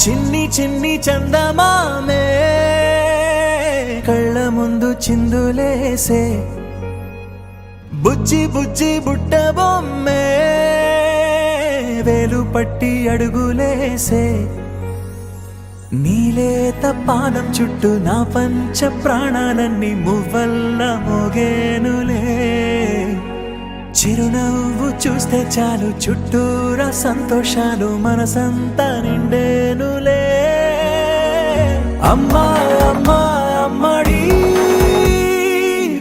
చిన్ని చిన్ని చందమామే కళ్ళ ముందు చిందులేసే బుజ్జి బుజ్జి బుట్ట బొమ్మే వేలు పట్టి అడుగులేసే నీలేత పానం చుట్టూ నా పంచ ప్రాణాలన్నీ మువ్వల్ల మోగేనులే చిరునవ్వు చూస్తే చాలు చుట్టూరా సంతోషాలు మనసంతా నిండేనులే అమ్మా అమ్మా అమ్మడి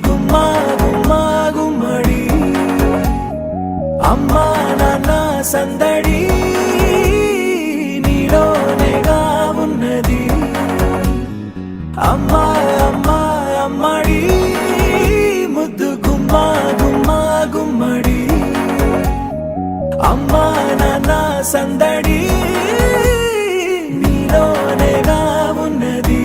గుమ్మా గుమ్మా గుమ్మడి అమ్మా నాన్న సందడి నీలోనేగా ఉన్నది అమ్మా అమ్మా అమ్మడి ముద్దు గుమ్మా గుమ్మా గుమ్మడి అమ్మా నాన్న సందడి నీలోనేగా ఉన్నది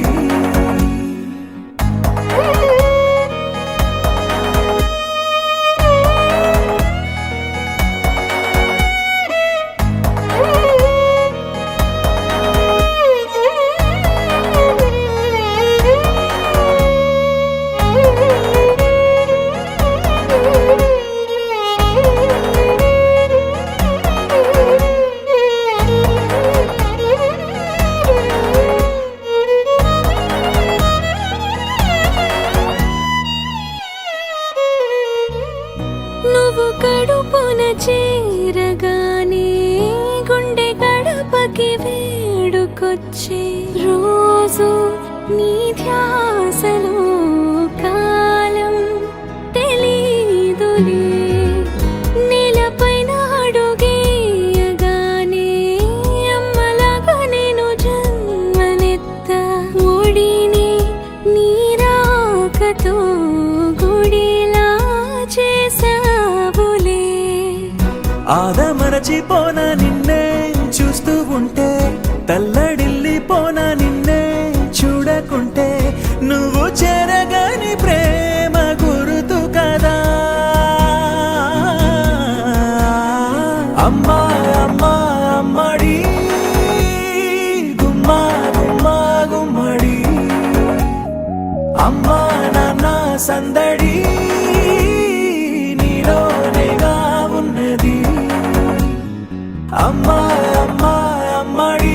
నువ్వు కడుపున చేరగానే గుండె గడపకి వేడుకొచ్చే రోజు నీ ధ్యాసలో కాలం తెలీదులే నేలపైన అడుగేయగానే అమ్మలాగా నేను జన్మనెత్త ఒడిని నీ రాకతో గుడిలా చేసావులే ఆదమరచిపోన నిన్నే చూస్తూ ఉంటే తల్లడిల్లిపోన నిన్నే చూడకుంటే నువ్వు చెరగని ప్రేమ గురుతు కదా అమ్మా అమ్మా అమ్మడి గుమ్మా గుమ్మా గుమ్మడి అమ్మా నాన్న సందడి నీలోనేగా ఉన్నది అమ్మా అమ్మా అమ్మడి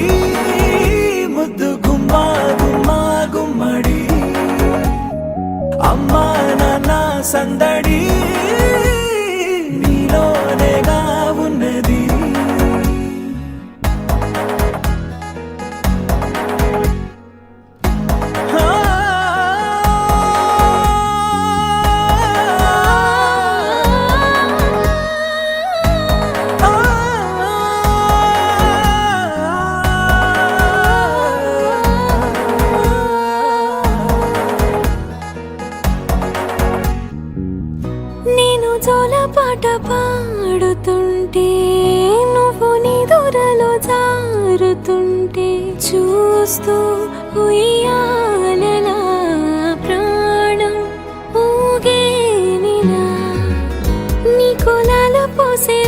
ముద్దు గుమ్మా గుమ్మా గుమ్మడి అమ్మా నాన్న సందడి నీలోనేగా ఉన్నది నేను జోలపాట పాడుతుంటే నువ్వు నీ దూరలో జారుతుంటే చూస్తూ ఉయ్యాలలా ప్రాణం ఊగేనిలా నీ కులాల పోసే